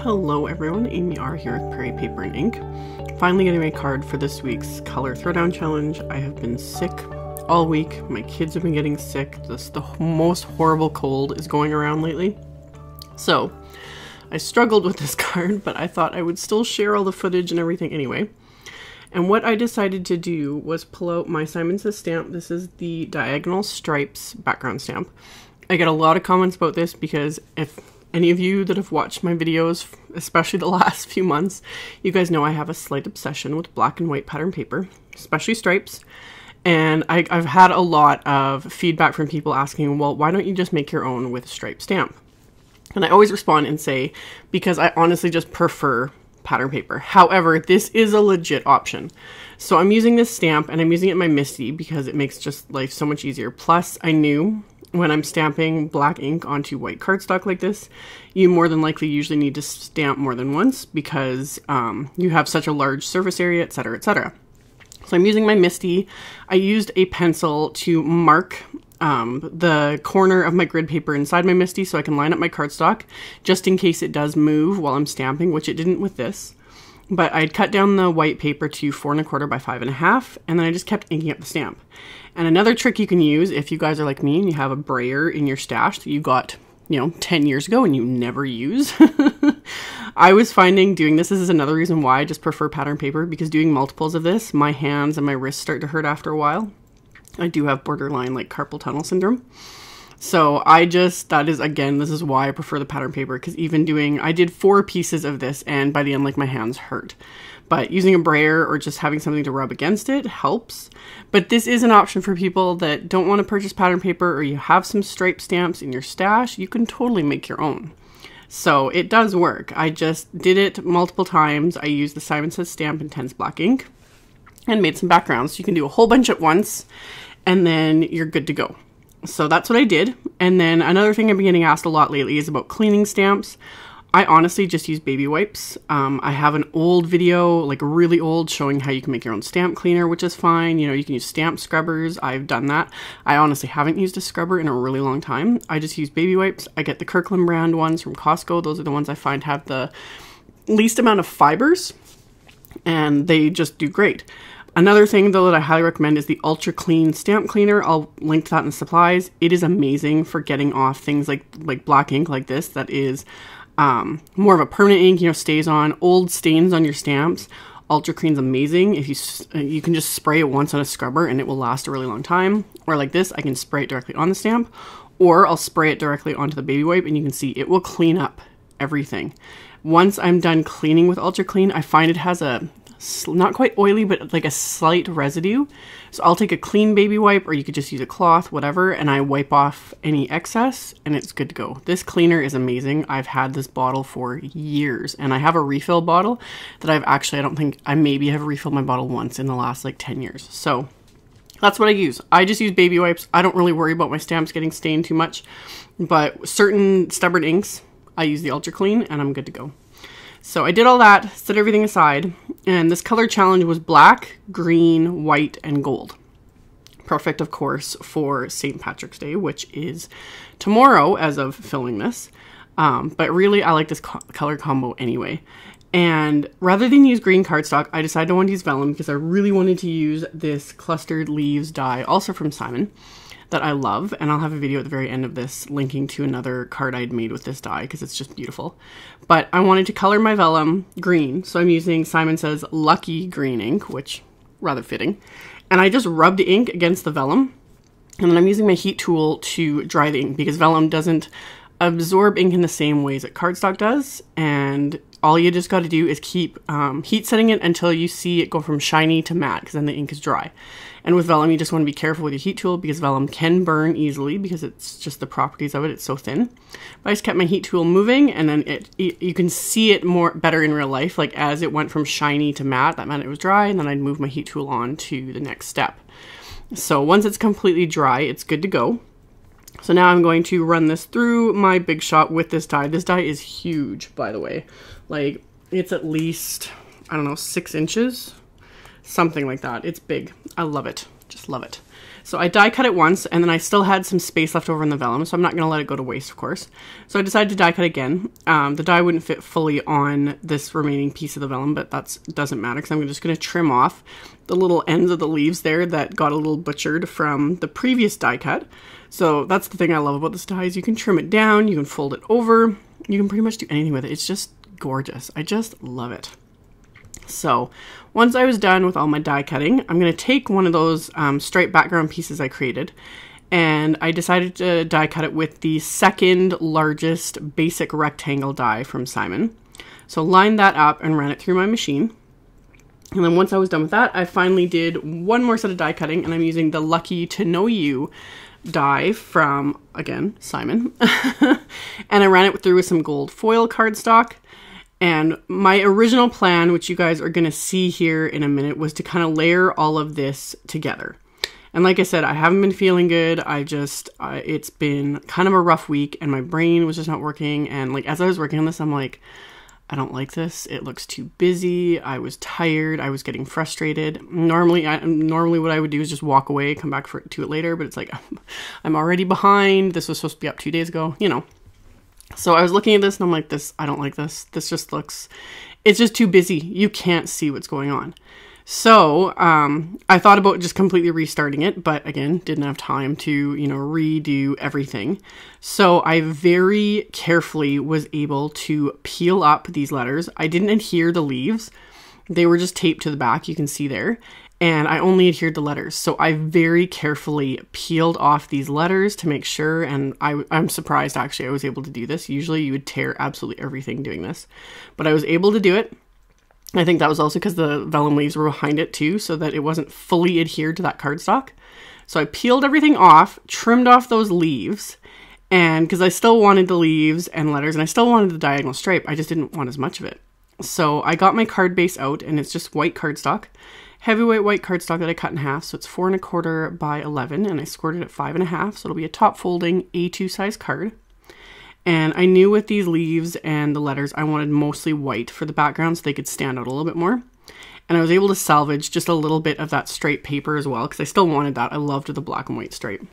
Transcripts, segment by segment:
Hello everyone, AmyR here with Prairie Paper and Ink. Finally getting my card for this week's color throwdown challenge. I have been sick all week. My kids have been getting sick. The most horrible cold is going around lately. So I struggled with this card, but I thought I would still share all the footage and everything anyway. And what I decided to do was pull out my Simon Says stamp. This is the diagonal stripes background stamp. I get a lot of comments about this because if any of you that have watched my videos, especially the last few months, you guys know I have a slight obsession with black and white pattern paper, especially stripes. And I've had a lot of feedback from people asking, well, why don't you just make your own with a stripe stamp? And I always respond and say, because I honestly just prefer pattern paper. However, this is a legit option. So I'm using this stamp and I'm using it in my Misty because it makes just life so much easier. Plus, I knew when I'm stamping black ink onto white cardstock like this, you more than likely usually need to stamp more than once because you have such a large surface area, etc., etc. So I'm using my Misty. I used a pencil to mark the corner of my grid paper inside my Misty so I can line up my cardstock just in case it does move while I'm stamping, which it didn't with this. But I'd cut down the white paper to 4 1/4 by 5 1/2, and then I just kept inking up the stamp. And another trick you can use if you guys are like me and you have a brayer in your stash that you got, 10 years ago and you never use. I was finding doing this is another reason why I just prefer pattern paper, because doing multiples of this, my hands and my wrists start to hurt after a while. I do have borderline like carpal tunnel syndrome. So this is why I prefer the pattern paper, because I did 4 pieces of this and by the end, like, my hands hurt. But using a brayer or just having something to rub against it helps. But this is an option for people that don't want to purchase pattern paper, or you have some stripe stamps in your stash. You can totally make your own. So it does work. I just did it multiple times. I used the Simon Says stamp Intense Black ink and made some backgrounds. So you can do a whole bunch at once and then you're good to go. So that's what I did. And then another thing I've been getting asked a lot lately is about cleaning stamps. I honestly just use baby wipes. I have an old video, like really old, showing how you can make your own stamp cleaner, which is fine. You can use stamp scrubbers. I've done that. I honestly haven't used a scrubber in a really long time. I just use baby wipes. I get the Kirkland brand ones from Costco. Those are the ones I find have the least amount of fibers, and they just do great. Another thing, though, that I highly recommend is the Ultra Clean Stamp Cleaner. I'll link to that in the supplies. It is amazing for getting off things like black ink like this that is more of a permanent ink, stays on. Old stains on your stamps. Ultra Clean's amazing. If you can just spray it once on a scrubber and it will last a really long time. Or like this, I can spray it directly on the stamp, or I'll spray it directly onto the baby wipe and you can see it will clean up everything. Once I'm done cleaning with Ultra Clean, I find it has not quite oily, but like a slight residue. So I'll take a clean baby wipe, or you could just use a cloth, whatever, and I wipe off any excess and it's good to go. This cleaner is amazing. I've had this bottle for years, and I have a refill bottle that I maybe have refilled my bottle once in the last like 10 years. So that's what I use. I just use baby wipes. I don't really worry about my stamps getting stained too much, but certain stubborn inks, I use the Ultra Clean and I'm good to go. So I did all that, set everything aside, and this color challenge was black, green, white, and gold. Perfect, of course, for St. Patrick's Day, which is tomorrow as of filming this. But really, I like this color combo anyway. And rather than use green cardstock, I decided I wanted to use Vellum because I really wanted to use this Clustered Leaves die, also from Simon, that I love, and I'll have a video at the very end of this linking to another card I'd made with this die because it's just beautiful. But I wanted to color my Vellum green, so I'm using Simon Says Lucky Green ink, which rather fitting. And I just rubbed ink against the Vellum, and then I'm using my heat tool to dry the ink because Vellum doesn't absorb ink in the same ways that cardstock does, and all you just got to do is keep heat setting it until you see it go from shiny to matte, because then the ink is dry. And with Vellum, you just want to be careful with your heat tool because Vellum can burn easily because it's just the properties of it. It's so thin. But I just kept my heat tool moving, and then you can see it better in real life. Like as it went from shiny to matte, that meant it was dry, and then I'd move my heat tool on to the next step. So once it's completely dry, it's good to go. So now I'm going to run this through my Big Shot with this die. This die is huge, by the way. Like, it's at least, 6 inches. Something like that. It's big. I love it. Just love it. So I die cut it once, and then I still had some space left over in the vellum, so I'm not going to let it go to waste, of course. So I decided to die cut again. The die wouldn't fit fully on this remaining piece of the vellum, but that doesn't matter because I'm just going to trim off the little ends of the leaves there that got a little butchered from the previous die cut. So that's the thing I love about this die is you can trim it down, you can fold it over, you can pretty much do anything with it. It's just gorgeous. I just love it. So once I was done with all my die cutting, I'm going to take one of those striped background pieces I created, and I decided to die cut it with the second largest basic rectangle die from Simon. So lined that up and ran it through my machine. And then once I was done with that, I finally did one more set of die cutting, and I'm using the Lucky to Know You die from, again, Simon. And I ran it through with some gold foil cardstock. And my original plan, which you guys are going to see here in a minute, was to kind of layer all of this together. And like I said, I haven't been feeling good. It's been kind of a rough week, and my brain was just not working. And like, as I was working on this, I'm like, I don't like this. It looks too busy. I was tired. I was getting frustrated. Normally what I would do is just walk away, come back to it later. But it's like, I'm already behind. This was supposed to be up 2 days ago, you know. So I was looking at this and I'm like, I don't like this. This just it's just too busy. You can't see what's going on. So I thought about just completely restarting it, but again, didn't have time to, redo everything. So I very carefully was able to peel up these letters. I didn't adhere the leaves. They were just taped to the back, you can see there. And I only adhered the letters. So I very carefully peeled off these letters to make sure, and I'm surprised actually I was able to do this. Usually you would tear absolutely everything doing this, but I was able to do it. I think that was also because the vellum leaves were behind it too, so that it wasn't fully adhered to that cardstock. So I peeled everything off, trimmed off those leaves, and because I still wanted the leaves and letters, and I still wanted the diagonal stripe, I just didn't want as much of it. So I got my card base out, and it's just white cardstock. Heavyweight white cardstock that I cut in half, so it's 4 1/4 by 11, and I scored it at 5 1/2, so it'll be a top folding A2 size card. And I knew with these leaves and the letters, I wanted mostly white for the background so they could stand out a little bit more. And I was able to salvage just a little bit of that straight paper as well, because I still wanted that. I loved the black and white stripe.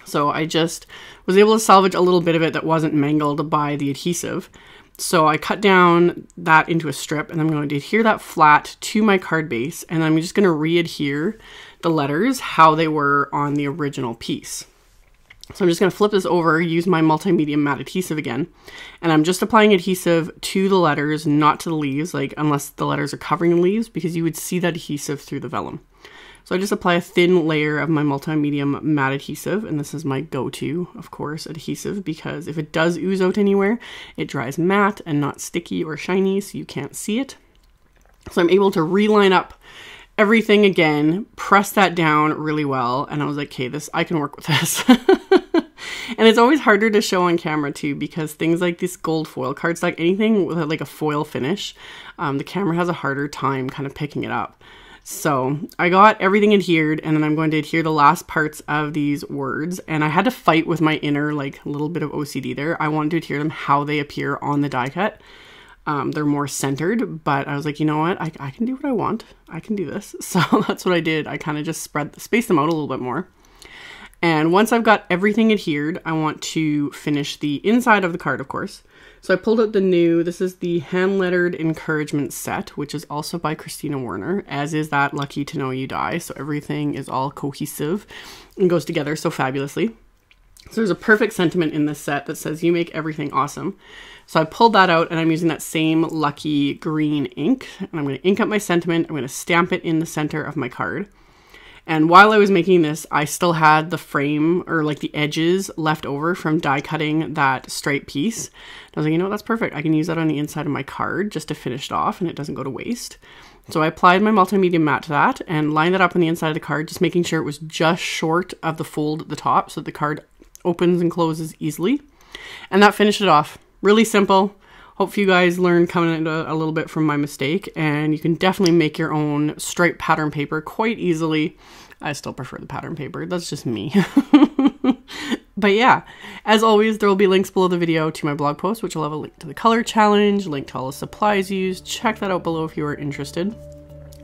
So I just was able to salvage a little bit of it that wasn't mangled by the adhesive. So I cut down that into a strip, and I'm going to adhere that flat to my card base, and I'm just going to re-adhere the letters how they were on the original piece. So I'm just going to flip this over, use my multimedia matte adhesive again, and I'm just applying adhesive to the letters, not to the leaves, like unless the letters are covering the leaves, because you would see that adhesive through the vellum. So I just apply a thin layer of my multi-medium matte adhesive, and this is my go-to, of course, adhesive, because if it does ooze out anywhere, it dries matte and not sticky or shiny, so you can't see it. So I'm able to reline up everything again, press that down really well, and I was like, okay, I can work with this. And it's always harder to show on camera too, because things like this gold foil cardstock, anything with like a foil finish, the camera has a harder time kind of picking it up. So I got everything adhered, and then I'm going to adhere the last parts of these words, and I had to fight with my inner like little bit of OCD there. I wanted to adhere them how they appear on the die cut. They're more centered, but I was like, you know what, I can do what I want. I can do this. So that's what I did. I kind of just spaced them out a little bit more. And once I've got everything adhered, I want to finish the inside of the card, of course. So I pulled out this is the hand-lettered encouragement set, which is also by Christina Werner, as is that Lucky to Know You die. So everything is all cohesive and goes together so fabulously. So there's a perfect sentiment in this set that says, you make everything awesome. So I pulled that out, and I'm using that same Lucky green ink, and I'm going to ink up my sentiment. I'm going to stamp it in the center of my card. And while I was making this, I still had the frame, or like the edges left over from die cutting that straight piece. And I was like, you know what, that's perfect. I can use that on the inside of my card just to finish it off, and it doesn't go to waste. So I applied my multimedia matte to that and lined it up on the inside of the card, just making sure it was just short of the fold at the top so the card opens and closes easily. And that finished it off. Really simple. Hope you guys learned coming into a little bit from my mistake, and you can definitely make your own striped pattern paper quite easily. I still prefer the pattern paper. That's just me. But yeah, as always, there will be links below the video to my blog post, which will have a link to the color challenge, link to all the supplies used. Check that out below if you are interested.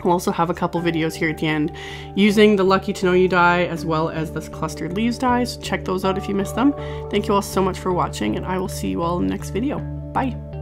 I'll also have a couple videos here at the end using the Lucky to Know You die as well as this clustered leaves die, so check those out if you missed them. Thank you all so much for watching, and I will see you all in the next video. Bye!